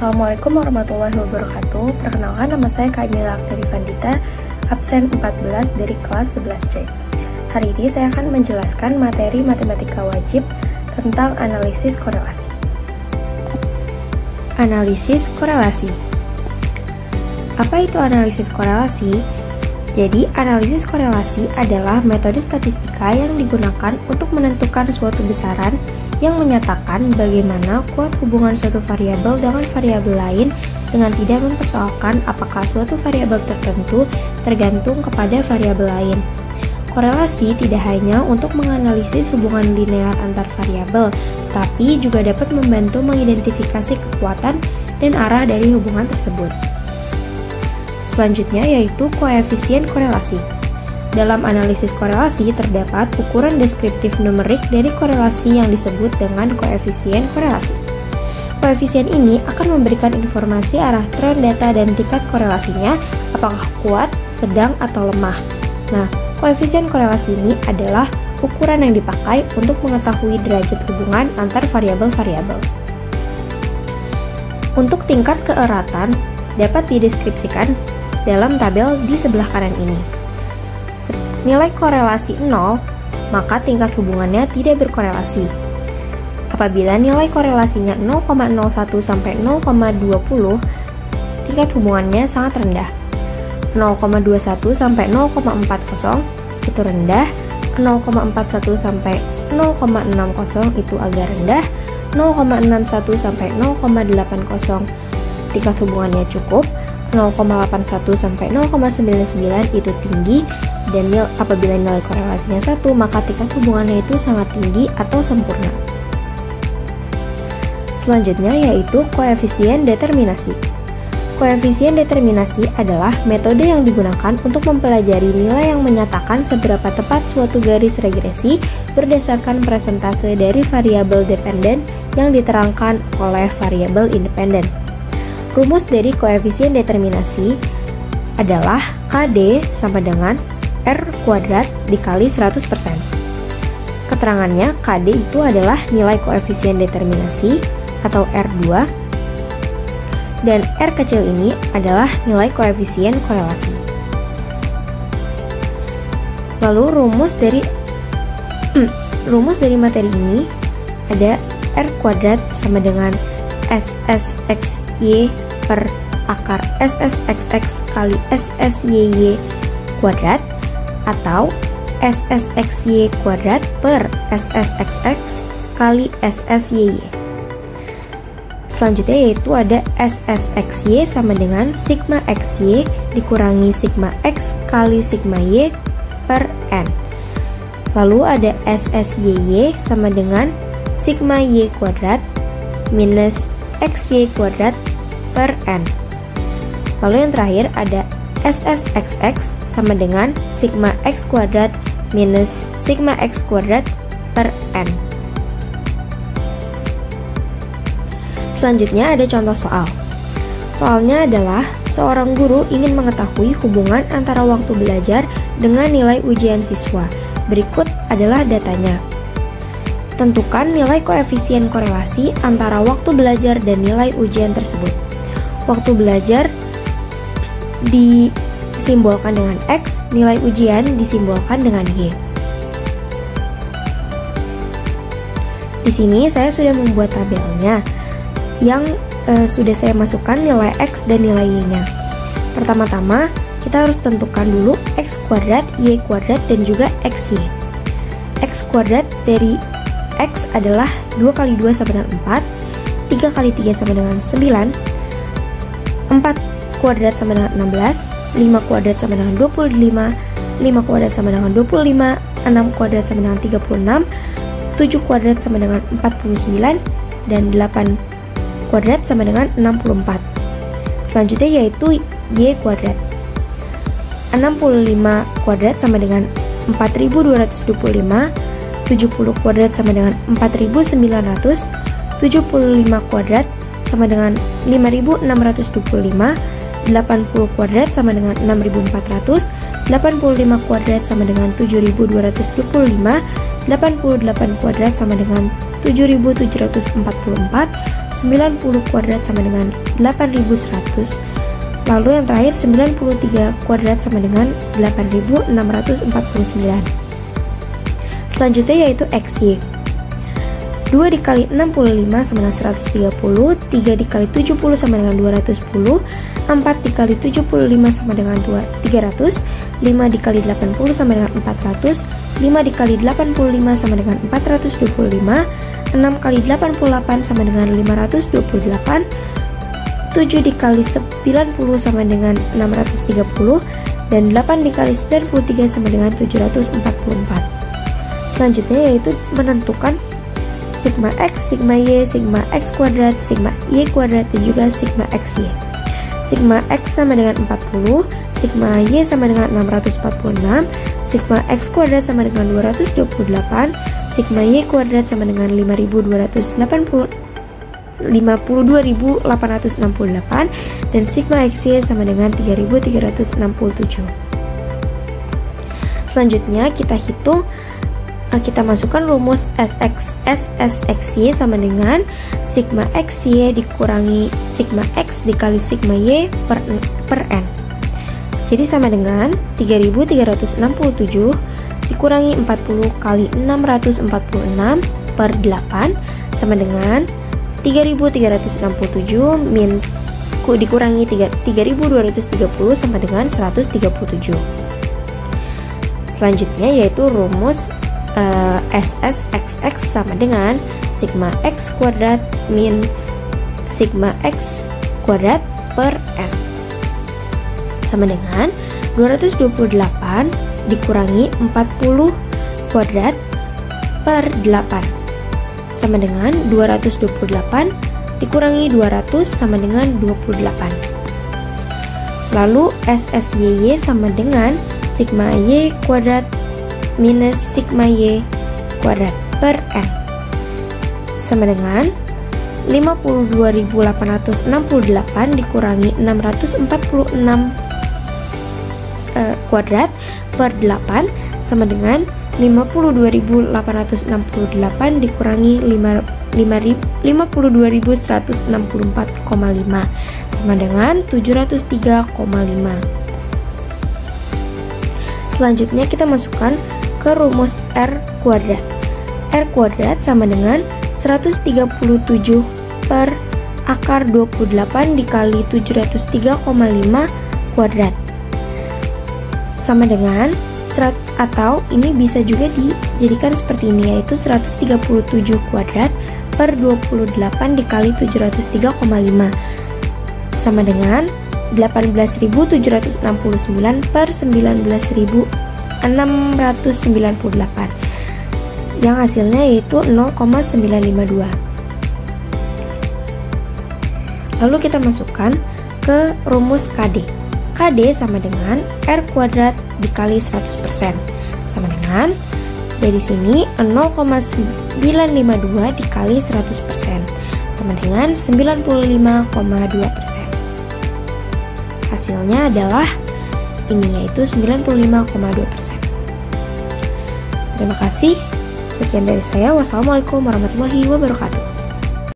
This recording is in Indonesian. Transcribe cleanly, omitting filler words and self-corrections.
Assalamualaikum warahmatullahi wabarakatuh. Perkenalkan, nama saya Kak Emilia Akdari Vandita, absen 14 dari kelas 11C. Hari ini saya akan menjelaskan materi matematika wajib tentang analisis korelasi. Analisis korelasi. Apa itu analisis korelasi? Jadi, analisis korelasi adalah metode statistika yang digunakan untuk menentukan suatu besaran yang menyatakan bagaimana kuat hubungan suatu variabel dengan variabel lain dengan tidak mempersoalkan apakah suatu variabel tertentu tergantung kepada variabel lain. Korelasi tidak hanya untuk menganalisis hubungan linear antar variabel, tapi juga dapat membantu mengidentifikasi kekuatan dan arah dari hubungan tersebut. Selanjutnya yaitu koefisien korelasi. Dalam analisis korelasi terdapat ukuran deskriptif numerik dari korelasi yang disebut dengan koefisien korelasi. Koefisien ini akan memberikan informasi arah tren data dan tingkat korelasinya, apakah kuat, sedang, atau lemah. Nah, koefisien korelasi ini adalah ukuran yang dipakai untuk mengetahui derajat hubungan antar variabel-variabel. Untuk tingkat keeratan dapat dideskripsikan dalam tabel di sebelah kanan ini. Nilai korelasi 0, maka tingkat hubungannya tidak berkorelasi. Apabila nilai korelasinya 0,01 sampai 0,20, tingkat hubungannya sangat rendah. 0,21 sampai 0,40 itu rendah, 0,41 sampai 0,60 itu agak rendah, 0,61 sampai 0,80 tingkat hubungannya cukup, 0,81 sampai 0,99 itu tinggi, dan apabila nilai korelasinya 1, maka tingkat hubungannya itu sangat tinggi atau sempurna. Selanjutnya yaitu koefisien determinasi. Koefisien determinasi adalah metode yang digunakan untuk mempelajari nilai yang menyatakan seberapa tepat suatu garis regresi berdasarkan persentase dari variabel dependen yang diterangkan oleh variabel independen. Rumus dari koefisien determinasi adalah KD sama dengan R kuadrat dikali 100%. Keterangannya, KD itu adalah nilai koefisien determinasi atau R2, dan R kecil ini adalah nilai koefisien korelasi. Lalu rumus dari materi ini ada R kuadrat sama dengan SSXY per akar SSXX kali SSYY kuadrat, atau SSXY kuadrat per SSXX kali SSYY. Selanjutnya yaitu ada SSXY sama dengan sigma XY dikurangi sigma X kali sigma Y per N. Lalu ada SSYY sama dengan sigma Y kuadrat minus XY kuadrat per N. Lalu yang terakhir ada SSXX sama dengan sigma X kuadrat minus sigma X kuadrat per N. Selanjutnya ada contoh soal. Soalnya adalah seorang guru ingin mengetahui hubungan antara waktu belajar dengan nilai ujian siswa. Berikut adalah datanya. Tentukan nilai koefisien korelasi antara waktu belajar dan nilai ujian tersebut. Waktu belajar disimbolkan dengan X, nilai ujian disimbolkan dengan Y. Di sini saya sudah membuat tabelnya yang sudah saya masukkan nilai X dan nilai Y-nya. Pertama-tama kita harus tentukan dulu X kuadrat, Y kuadrat, dan juga XY. X kuadrat dari X adalah 2 kali 2 sama dengan 4, 3 kali 3 sama dengan 9, 4 kuadrat sama dengan 16, 5 kuadrat sama dengan 25, 5 kuadrat sama dengan 25, 6 kuadrat sama dengan 36, 7 kuadrat sama dengan 49, dan 8 kuadrat sama dengan 64. Selanjutnya yaitu Y kuadrat. 65 kuadrat sama dengan 4225, 70 kuadrat sama dengan 4900, 75 kuadrat sama dengan 5625, 80 kuadrat sama dengan 6400, 85 kuadrat sama dengan 7225, 88 kuadrat sama dengan 7744, 90 kuadrat sama dengan 8100. Lalu yang terakhir 93 kuadrat sama dengan 8649. Selanjutnya yaitu XY. 2 dikali 65 sama dengan 130, 3 dikali 70 sama dengan 210, 4 dikali 75 sama dengan 300, 5 dikali 80 sama dengan 400, 5 dikali 85 sama dengan 425, 6 kali 88 sama dengan 528, 7 dikali 90 sama dengan 630, dan 8 dikali 93 sama dengan 744. Selanjutnya yaitu menentukan sigma X, sigma Y, sigma X kuadrat, sigma Y kuadrat, dan juga sigma XY. Sigma X sama dengan 40, sigma Y sama dengan 646, sigma X kuadrat sama dengan 228, sigma Y kuadrat sama dengan 52.868, dan sigma XY sama dengan 3.367. Selanjutnya kita masukkan rumus SSXY sama dengan sigma XY dikurangi sigma X dikali sigma Y per N. Jadi sama dengan 3.367 dikurangi 40 kali 646 per 8 sama dengan 3.367 dikurangi 3.230 sama dengan 137. Selanjutnya yaitu rumus SSXX sama dengan sigma X kuadrat min sigma X kuadrat per N sama dengan 228 dikurangi 40 kuadrat per 8 sama dengan 228 dikurangi 200 sama dengan 28. Lalu SSYY sama dengan sigma Y kuadrat minus sigma Y kuadrat per N sama dengan 52.868 dikurangi 646 kuadrat per 8 sama dengan 52.868 dikurangi 52.164,5 sama dengan 703,5. Selanjutnya kita masukkan ke rumus R kuadrat. R kuadrat sama dengan 137 per akar 28 dikali 703,5 kuadrat sama dengan atau ini bisa juga dijadikan seperti ini, yaitu 137 kuadrat per 28 dikali 703,5 sama dengan 18.769 per 19.698 yang hasilnya yaitu 0,952. Lalu kita masukkan ke rumus KD. KD sama dengan R kuadrat dikali 100% sama dengan dari sini 0,952 dikali 100% sama dengan 95,2%. Hasilnya adalah ini, yaitu 95,2%. Terima kasih. Sekian dari saya. Wassalamualaikum warahmatullahi wabarakatuh.